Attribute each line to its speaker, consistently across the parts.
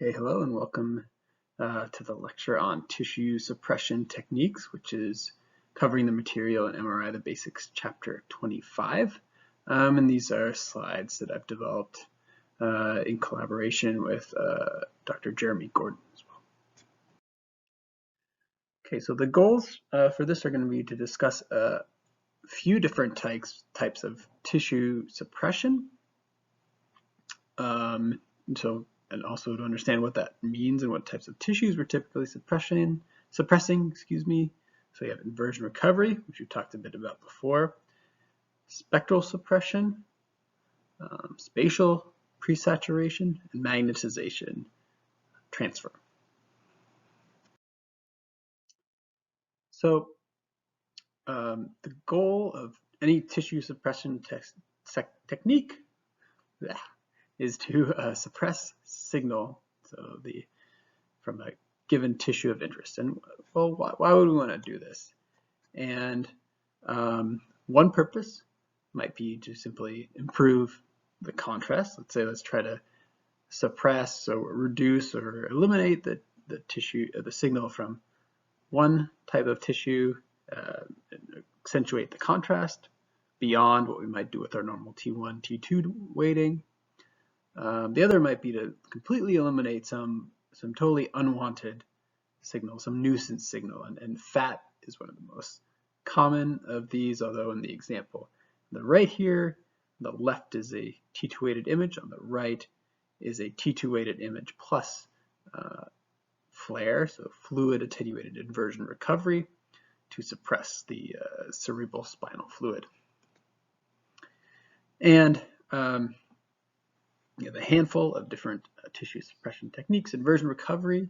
Speaker 1: Okay, hello and welcome to the lecture on tissue suppression techniques, which is covering the material in MRI, the basics, chapter 25. And these are slides that I've developed in collaboration with Dr. Jeremy Gordon as well. Okay, so the goals for this are going to be to discuss a few different types of tissue suppression. And also to understand what that means and what types of tissues we're typically suppressing. So you have inversion recovery, which we talked a bit about before, spectral suppression, spatial presaturation, and magnetization transfer. So the goal of any tissue suppression technique is to suppress signal, from a given tissue of interest. And well, why would we want to do this? And one purpose might be to simply improve the contrast. Let's try to suppress or reduce or eliminate the signal from one type of tissue, and accentuate the contrast beyond what we might do with our normal T1, T2 weighting. The other might be to completely eliminate some totally unwanted signal, some nuisance signal, and fat is one of the most common of these, although in the example on the right here, the left is a T2 weighted image, on the right is a T2 weighted image plus flare, so fluid attenuated inversion recovery to suppress the cerebral spinal fluid. And the handful of different tissue suppression techniques: inversion recovery,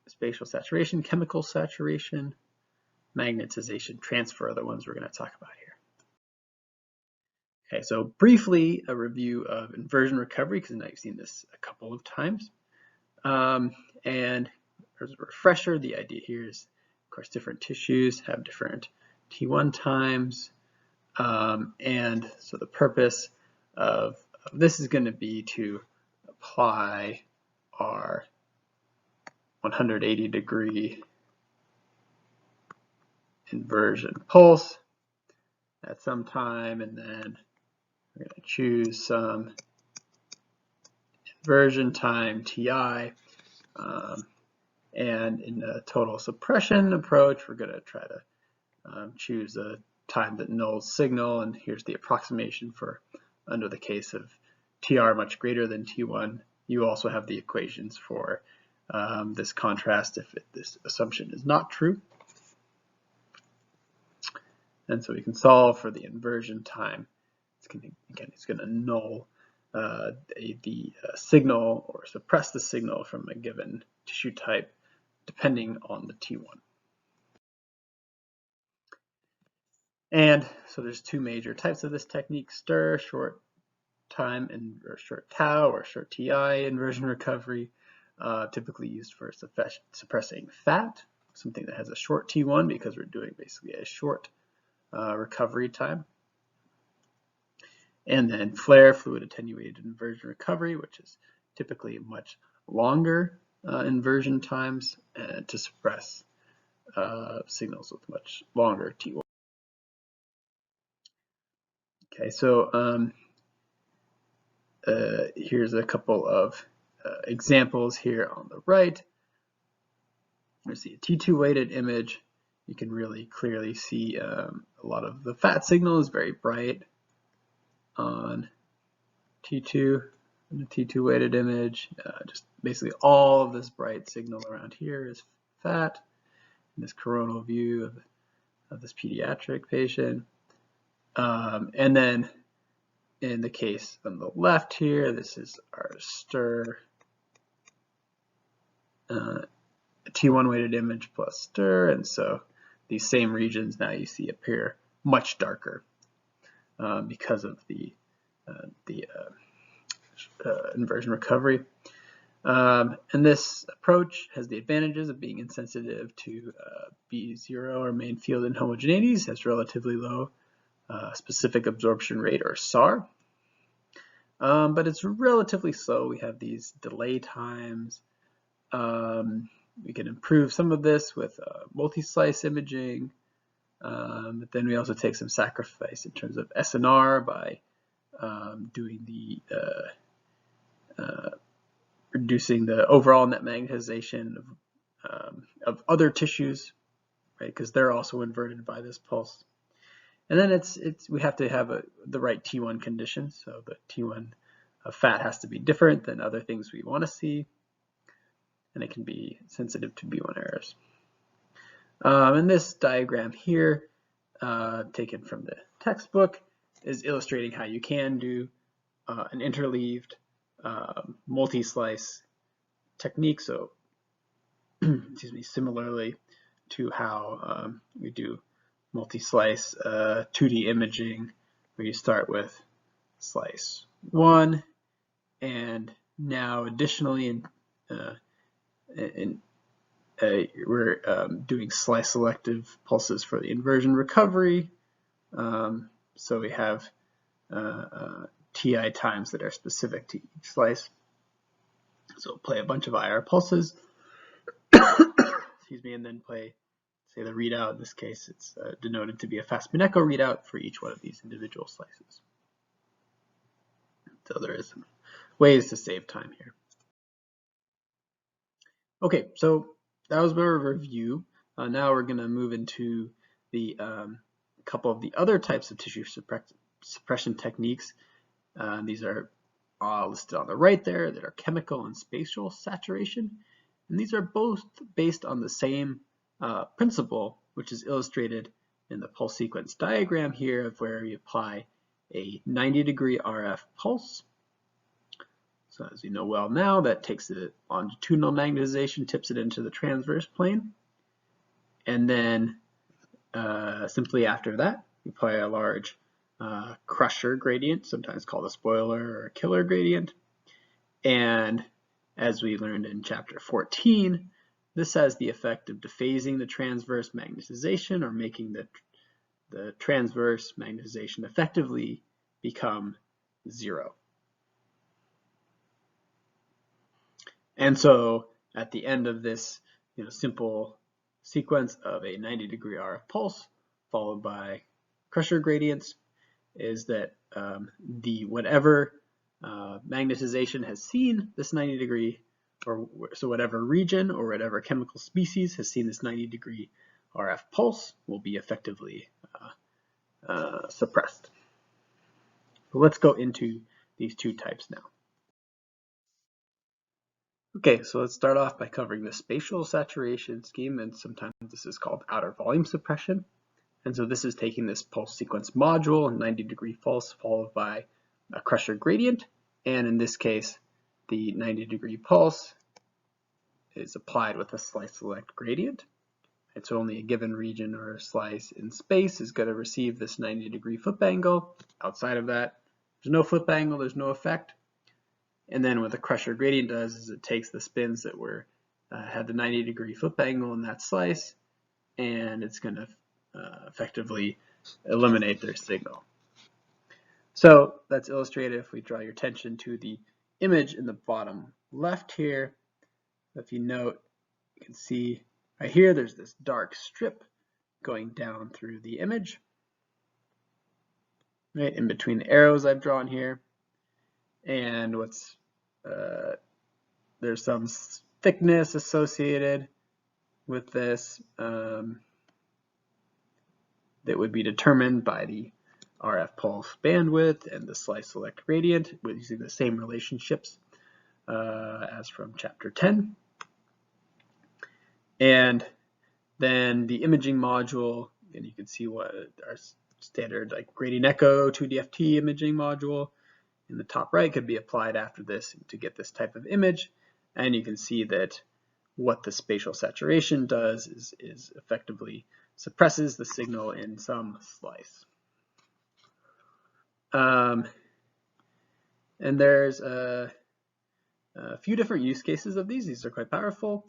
Speaker 1: spatial saturation, chemical saturation, magnetization transfer are the ones we're going to talk about here. Okay, so briefly a review of inversion recovery, because I know you've seen this a couple of times. And as a refresher, the idea here is, of course, different tissues have different T1 times. And so the purpose of this is going to be to apply our 180-degree inversion pulse at some time, and then we're going to choose some inversion time Ti, and in the total suppression approach, we're going to try to choose a time that nulls signal, and here's the approximation for under the case of TR much greater than T1. You also have the equations for this contrast if this assumption is not true. And so we can solve for the inversion time. It's going to null the signal or suppress the signal from a given tissue type depending on the T1. And so there's two major types of this technique: stir, short time, or short tau or short TI inversion recovery, typically used for suppressing fat, something that has a short T1 because we're doing basically a short recovery time. And then flare, fluid attenuated inversion recovery, which is typically much longer inversion times to suppress signals with much longer T1. Okay, so here's a couple of examples here on the right. You see a T2 weighted image. You can really clearly see a lot of the fat signal is very bright on T2 in the T2 weighted image. Just basically all of this bright signal around here is fat in this coronal view of this pediatric patient. And then in the case on the left here, this is our stir T1 weighted image plus stir, and so these same regions now you see appear much darker because of the inversion recovery. And this approach has the advantages of being insensitive to B0 or main field inhomogeneities, has relatively low specific absorption rate or SAR. but it's relatively slow. We have these delay times. We can improve some of this with multi-slice imaging, but then we also take some sacrifice in terms of SNR by doing the reducing the overall net magnetization of other tissues, right? Because they're also inverted by this pulse. And then we have to have the right T1 condition. So the T1 of fat has to be different than other things we want to see, and it can be sensitive to B1 errors. And this diagram here, taken from the textbook, is illustrating how you can do an interleaved multi-slice technique. So, excuse me, similarly to how we do multi-slice 2D imaging, where you start with slice 1, and now additionally we're doing slice-selective pulses for the inversion recovery. So we have TI times that are specific to each slice. So we'll play a bunch of IR pulses, excuse me, and then play, say, the readout. In this case, it's denoted to be a fast spin echo readout for each one of these individual slices. So there is some ways to save time here. Okay, so that was our review. Now we're going to move into the couple of the other types of tissue suppression techniques. These are listed on the right there, that are chemical and spatial saturation. And these are both based on the same principle, which is illustrated in the pulse sequence diagram here, of where we apply a 90-degree RF pulse. So as you know well now, that takes the longitudinal magnetization, tips it into the transverse plane. And then simply after that, we apply a large crusher gradient, sometimes called a spoiler or a killer gradient. And as we learned in chapter 14, this has the effect of dephasing the transverse magnetization, or making the transverse magnetization effectively become 0. And so at the end of this simple sequence of a 90-degree RF pulse followed by crusher gradients, is that the whatever magnetization has seen this 90-degree, or so whatever region or whatever chemical species has seen this 90-degree RF pulse will be effectively suppressed. So let's go into these two types now. Okay, so let's start off by covering the spatial saturation scheme, and sometimes this is called outer volume suppression. And so this is taking this pulse sequence module, 90-degree pulse, followed by a crusher gradient. And in this case, the 90-degree pulse is applied with a slice select gradient. And so only a given region or a slice in space is going to receive this 90-degree flip angle. Outside of that, there's no flip angle, there's no effect. And then what the crusher gradient does is it takes the spins that had the 90-degree flip angle in that slice, and it's going to effectively eliminate their signal. So that's illustrated if we draw your attention to the image in the bottom left here. If you note, you can see right here there's this dark strip going down through the image, right in between the arrows I've drawn here. And there's some thickness associated with this that would be determined by the RF pulse bandwidth and the slice select gradient, using the same relationships as from chapter 10. And then the imaging module, and you can see what our standard gradient echo 2DFT imaging module in the top right could be applied after this to get this type of image. And you can see that what the spatial saturation does is effectively suppresses the signal in some slice. And there's a few different use cases of these. These are quite powerful.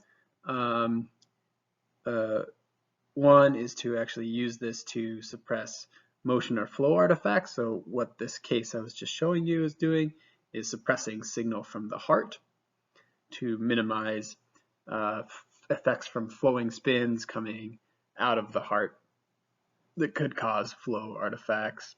Speaker 1: One is to actually use this to suppress motion or flow artifacts. So what this case I was just showing you is doing is suppressing signal from the heart to minimize effects from flowing spins coming out of the heart that could cause flow artifacts.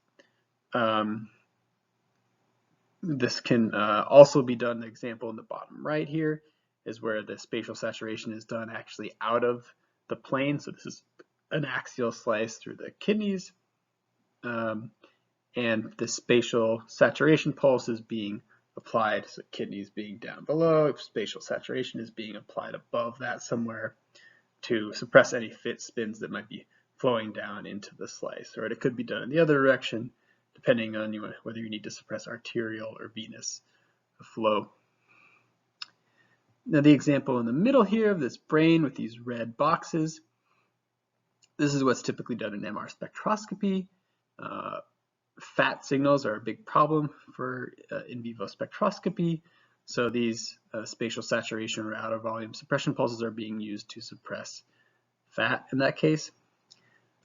Speaker 1: This can also be done. The example in the bottom right here is where the spatial saturation is done actually out of the plane. So this is an axial slice through the kidneys, and the spatial saturation pulse is being applied, so kidneys being down below, spatial saturation is being applied above that somewhere to suppress any fit spins that might be flowing down into the slice. Or it could be done in the other direction, depending on whether you need to suppress arterial or venous flow. Now the example in the middle here of this brain with these red boxes, this is what's typically done in MR spectroscopy. Fat signals are a big problem for in vivo spectroscopy. So these spatial saturation or outer volume suppression pulses are being used to suppress fat in that case.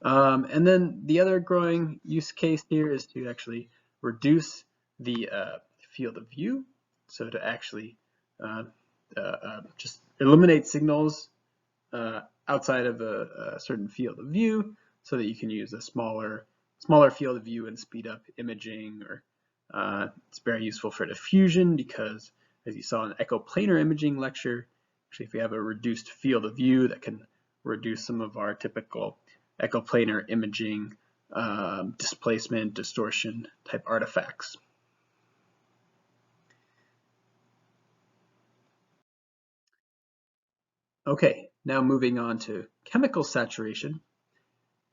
Speaker 1: And then the other growing use case here is to actually reduce the field of view. So to actually just eliminate signals outside of a certain field of view so that you can use a smaller field of view and speed up imaging. Or it's very useful for diffusion because, as you saw in the echoplanar imaging lecture, actually if we have a reduced field of view, that can reduce some of our typical echoplanar imaging displacement, distortion type artifacts. Okay, now moving on to chemical saturation.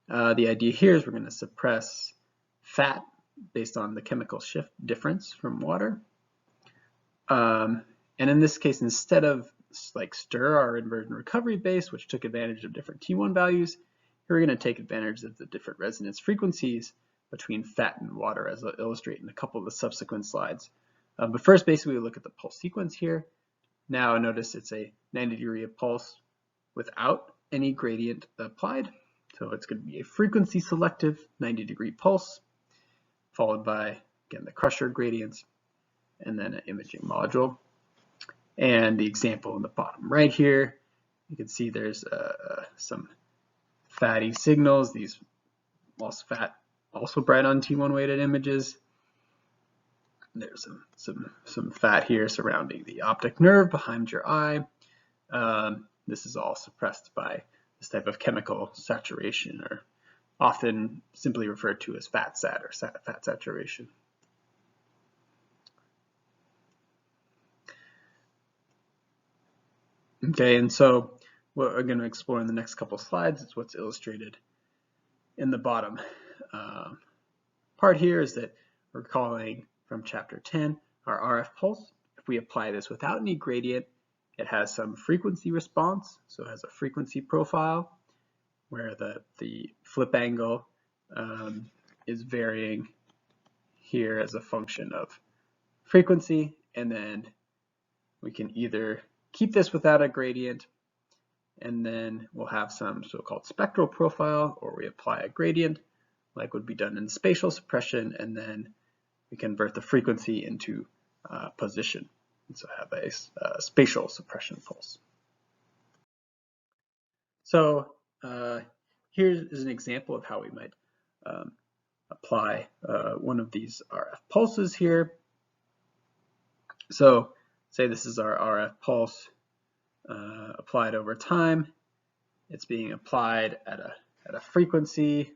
Speaker 1: The idea here is we're going to suppress fat based on the chemical shift difference from water. And in this case, instead of like STIR, our inversion recovery base, which took advantage of different T1 values, here we're going to take advantage of the different resonance frequencies between fat and water, as I'll illustrate in a couple of the subsequent slides. But first, basically, we look at the pulse sequence here. Now notice it's a 90-degree pulse without any gradient applied. So it's going to be a frequency selective 90-degree pulse, followed by, again, the Crusher gradients, and then an imaging module. And the example in the bottom right here, you can see there's some fatty signals. These also bright on T1 weighted images. There's some fat here surrounding the optic nerve behind your eye. This is all suppressed by this type of chemical saturation, or often simply referred to as fat sat or fat saturation. Okay, and so what we're going to explore in the next couple slides is what's illustrated in the bottom part here, is that we're calling from chapter 10 our RF pulse. If we apply this without any gradient, it has some frequency response, so it has a frequency profile where the flip angle is varying here as a function of frequency, and then we can either keep this without a gradient, and then we'll have some so-called spectral profile, or we apply a gradient like would be done in spatial suppression, and then we convert the frequency into position, and so have a spatial suppression pulse. So here is an example of how we might apply one of these RF pulses here. So say this is our RF pulse applied over time. It's being applied at a frequency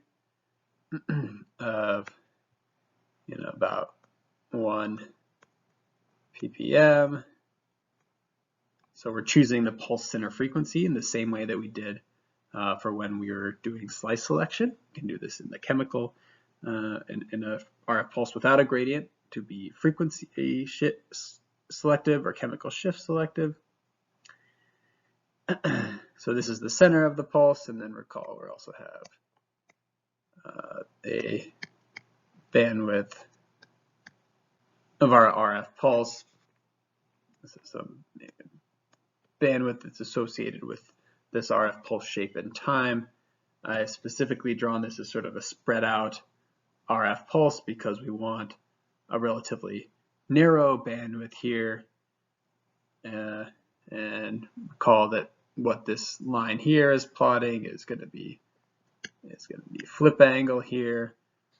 Speaker 1: of about 1 ppm. So we're choosing the pulse center frequency in the same way that we did for when we were doing slice selection. We can do this in the chemical in a RF pulse without a gradient to be frequency shift selective or chemical shift selective. So this is the center of the pulse, and then recall we also have a bandwidth of our RF pulse. This is some bandwidth that's associated with this RF pulse shape and time. I specifically drawn this as sort of a spread out RF pulse because we want a relatively narrow bandwidth here, and recall that what this line here is plotting is going to be flip angle here.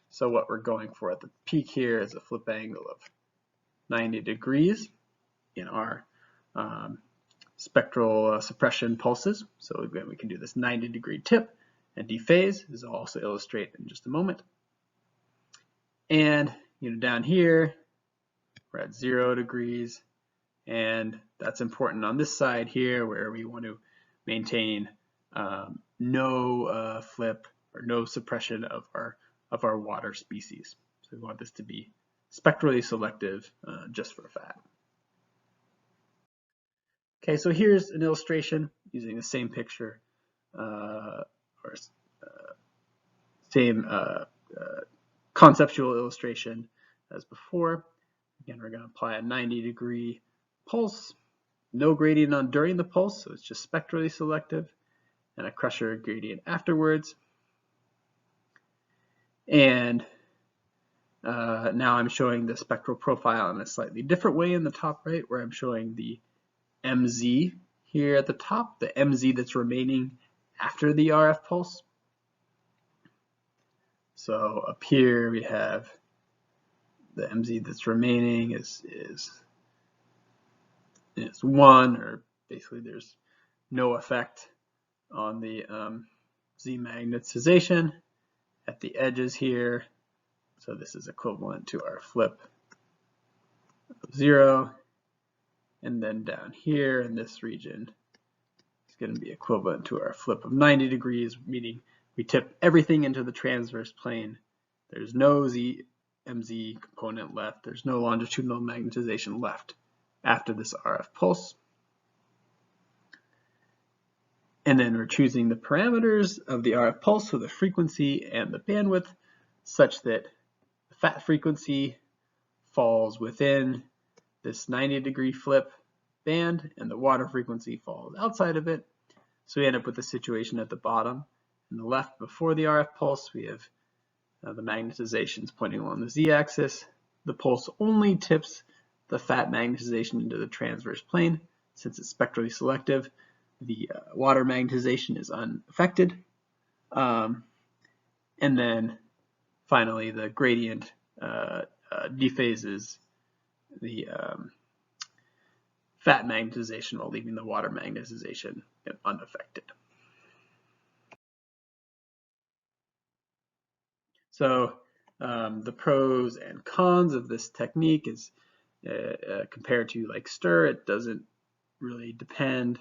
Speaker 1: So what we're going for at the peak here is a flip angle of 90 degrees in our spectral suppression pulses. So again, we can do this 90-degree tip and dephase, as I'll also illustrate in just a moment. And down here, we're at 0 degrees, and that's important on this side here where we want to maintain no flip or no suppression of our water species. So we want this to be spectrally selective just for fat. Okay, so here's an illustration using the same picture same conceptual illustration as before. Again, we're going to apply a 90-degree pulse, no gradient on during the pulse, so it's just spectrally selective, and a crusher gradient afterwards. And now I'm showing the spectral profile in a slightly different way in the top right, where I'm showing the MZ here at the top, the MZ that's remaining after the RF pulse. So up here we have the MZ that's remaining is 1, or basically there's no effect on the Z magnetization at the edges here. So this is equivalent to our flip of 0. And then down here in this region, it's going to be equivalent to our flip of 90 degrees, meaning we tip everything into the transverse plane. There's no MZ component left. There's no longitudinal magnetization left after this RF pulse. And then we're choosing the parameters of the RF pulse, so the frequency and the bandwidth, such that the fat frequency falls within this 90-degree flip band and the water frequency falls outside of it. So we end up with a situation at the bottom. On the left, before the RF pulse, we have the magnetizations pointing along the z-axis. The pulse only tips the fat magnetization into the transverse plane. Since it's spectrally selective, the water magnetization is unaffected. And then finally, the gradient dephases the fat magnetization while leaving the water magnetization unaffected. So the pros and cons of this technique is compared to like stir, it doesn't really depend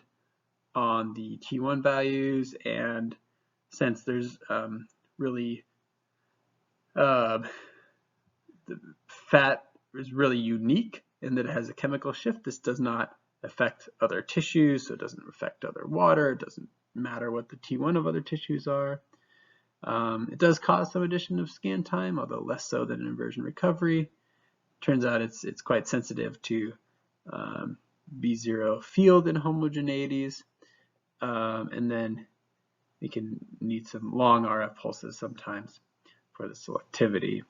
Speaker 1: on the T1 values, and since there's really the fat is really unique in that it has a chemical shift, this does not affect other tissues, so it doesn't affect other water, it doesn't matter what the T1 of other tissues are. It does cause some addition of scan time, although less so than inversion recovery. Turns out it's quite sensitive to B0 field inhomogeneities, and then we can need some long RF pulses sometimes for the selectivity.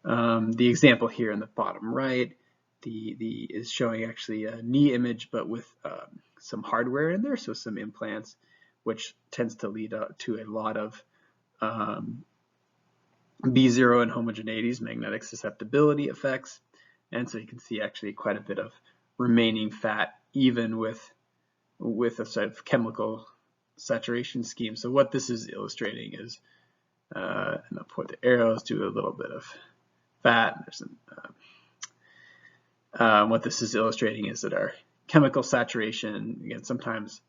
Speaker 1: The example here in the bottom right, is showing actually a knee image, but with some hardware in there, so some implants, which tends to lead to a lot of B0 inhomogeneities, magnetic susceptibility effects, and so you can see actually quite a bit of remaining fat, even with a sort of chemical saturation scheme. So what this is illustrating is, and I'll point the arrows to a little bit of fat. There's some, what this is illustrating is that our chemical saturation, again sometimes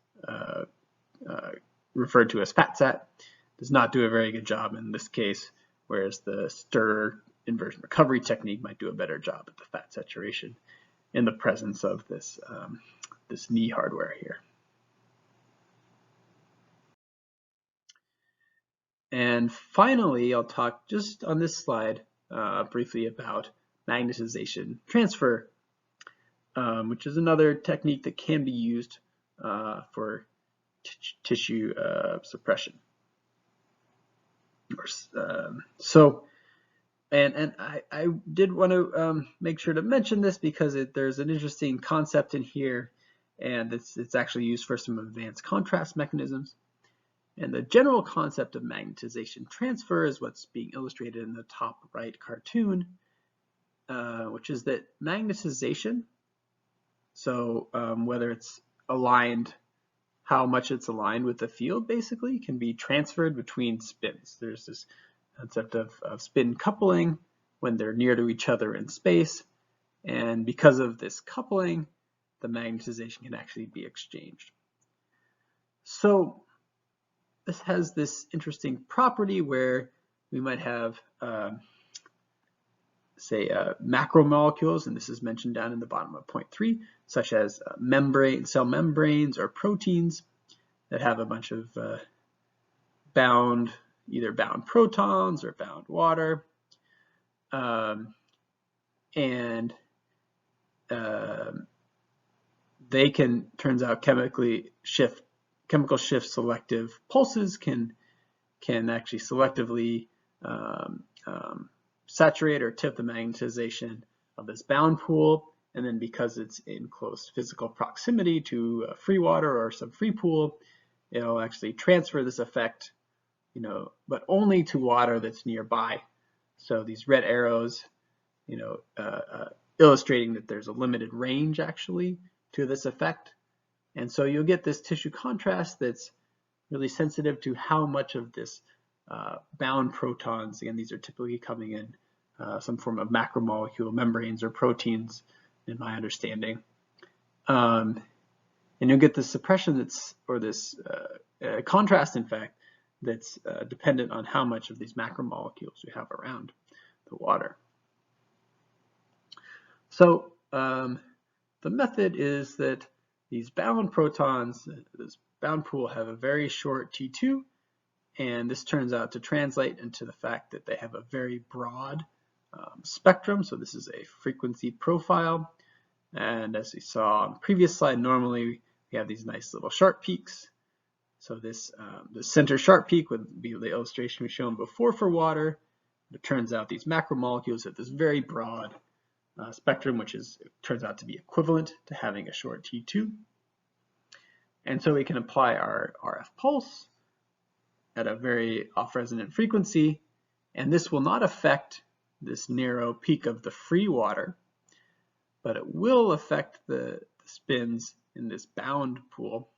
Speaker 1: referred to as fat sat, does not do a very good job in this case, whereas the stir inversion recovery technique might do a better job at the fat saturation in the presence of this, this knee hardware here. And finally, I'll talk just on this slide briefly about magnetization transfer, which is another technique that can be used for tissue suppression. And I did want to make sure to mention this because there's an interesting concept in here, and it's actually used for some advanced contrast mechanisms. And the general concept of magnetization transfer is what's being illustrated in the top right cartoon, which is that magnetization, so whether it's aligned, how much it's aligned with the field basically, can be transferred between spins. There's this concept of spin coupling when they're near to each other in space, and because of this coupling, the magnetization can actually be exchanged. So this has this interesting property where we might have, say, macromolecules, and this is mentioned down in the bottom of point 3, such as cell membranes or proteins that have a bunch of either bound protons or bound water, and they can, turns out, chemical shift selective pulses can actually selectively saturate or tip the magnetization of this bound pool, and then because it's in close physical proximity to free water or some free pool, it'll actually transfer this effect, but only to water that's nearby. So these red arrows, illustrating that there's a limited range actually to this effect. And so you'll get this tissue contrast that's really sensitive to how much of this bound protons, again, these are typically coming in some form of macromolecule membranes or proteins, in my understanding. And you'll get this suppression or this contrast, in fact, that's dependent on how much of these macromolecules you have around the water. So the method is that these bound protons, this bound pool, have a very short T2, and this turns out to translate into the fact that they have a very broad spectrum. So this is a frequency profile, and as we saw on the previous slide, normally we have these nice little sharp peaks. So this the center sharp peak would be the illustration we've shown before for water. It turns out these macromolecules have this very broad spectrum, which turns out to be equivalent to having a short T2. And so we can apply our RF pulse at a very off-resonant frequency, and this will not affect this narrow peak of the free water, but it will affect the spins in this bound pool.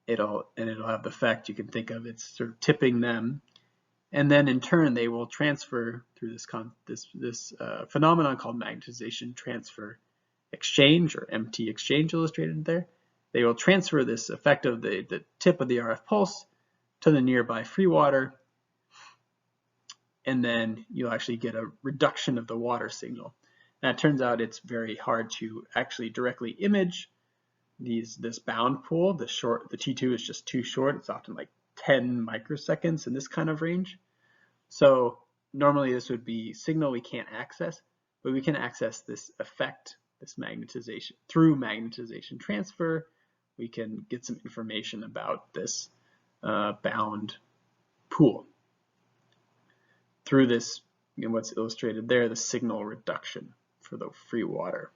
Speaker 1: It'll have the effect, you can think of, it's sort of tipping them, and then in turn they will transfer through this phenomenon called magnetization transfer exchange, or MT exchange illustrated there. They will transfer this effect of the tip of the RF pulse to the nearby free water, and then you'll actually get a reduction of the water signal. Now it turns out it's very hard to actually directly image this bound pool. The T2 is just too short. It's often like 10 microseconds in this kind of range. So normally this would be signal we can't access, but we can access this effect, this magnetization, through magnetization transfer. We can get some information about this bound pool through this, what's illustrated there, the signal reduction for the free water.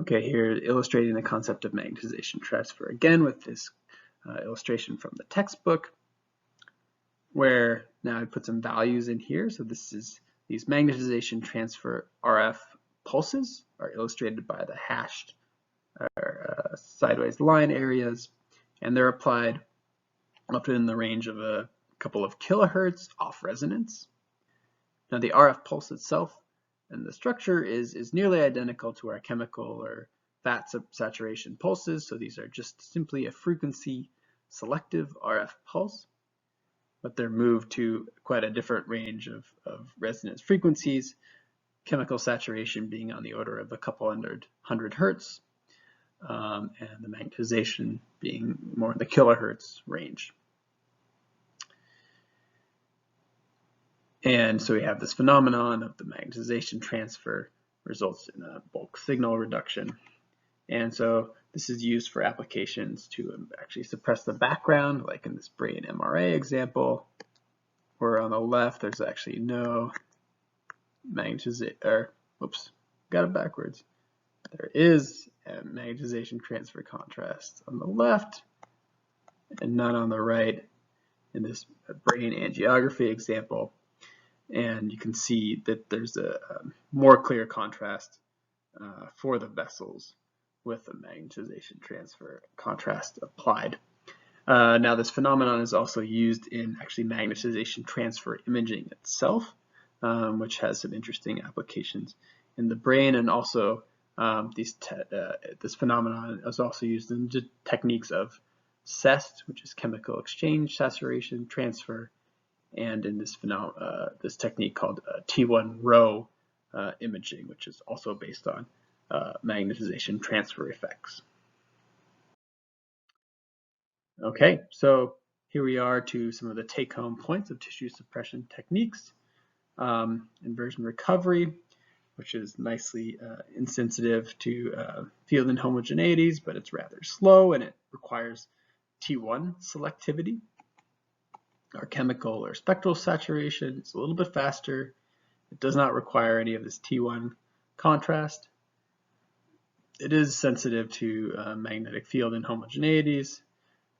Speaker 1: Okay, here illustrating the concept of magnetization transfer again with this illustration from the textbook, where now I put some values in here. So this is these magnetization transfer RF pulses are illustrated by the hashed sideways line areas, and they're applied up in the range of a couple of kilohertz off resonance. Now the RF pulse itself and the structure is nearly identical to our chemical or fat saturation pulses, so these are just simply a frequency selective RF pulse, but they're moved to quite a different range of resonance frequencies, chemical saturation being on the order of a couple hundred hertz, and the magnetization being more in the kilohertz range. And so we have this phenomenon of the magnetization transfer results in a bulk signal reduction. And so this is used for applications to actually suppress the background, like in this brain MRA example, where on the left there's actually no magnetization, or oops, got it backwards. There is a magnetization transfer contrast on the left and none on the right in this brain angiography example. And you can see that there's a more clear contrast for the vessels with the magnetization transfer contrast applied. Now this phenomenon is also used in actually magnetization transfer imaging itself, which has some interesting applications in the brain, and also this phenomenon is also used in techniques of CEST, which is chemical exchange saturation transfer, and in this this technique called T1 row imaging, which is also based on magnetization transfer effects. Okay, so here we are to some of the take-home points of tissue suppression techniques. Inversion recovery, which is nicely insensitive to field inhomogeneities, but it's rather slow and it requires T1 selectivity. Our chemical or spectral saturation is a little bit faster. It does not require any of this T1 contrast. It is sensitive to magnetic field inhomogeneities,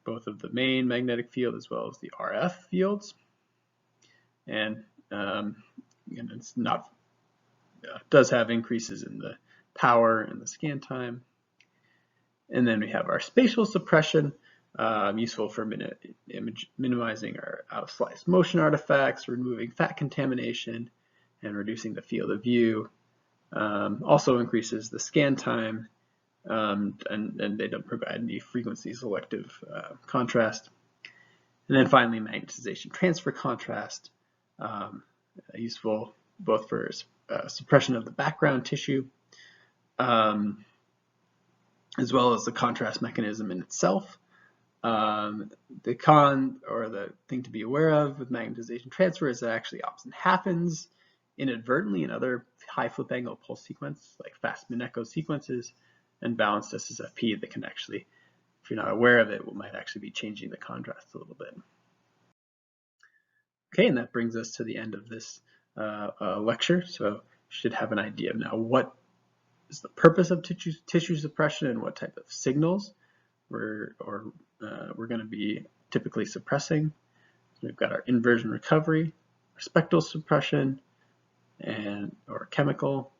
Speaker 1: both of the main magnetic field as well as the RF fields. And it's not does have increases in the power and the scan time. And then we have our spatial suppression, useful for minimizing our out-of-slice motion artifacts, removing fat contamination, and reducing the field of view. Also increases the scan time, and they don't provide any frequency selective contrast. And then finally, magnetization transfer contrast, useful both for suppression of the background tissue, as well as the contrast mechanism in itself. The con, or the thing to be aware of with magnetization transfer, is that it actually often happens inadvertently in other high flip angle pulse sequence, like fast Minecco sequences, and balanced SSFP that can actually, if you're not aware of it, might actually be changing the contrast a little bit. Okay, and that brings us to the end of this lecture. So you should have an idea of now what is the purpose of tissue suppression and what type of signals we're going to be typically suppressing. So we've got our inversion recovery, our spectral suppression, or chemical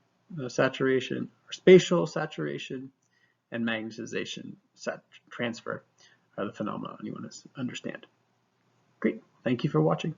Speaker 1: saturation, or spatial saturation, and magnetization transfer are the phenomena you want to understand. Great, thank you for watching.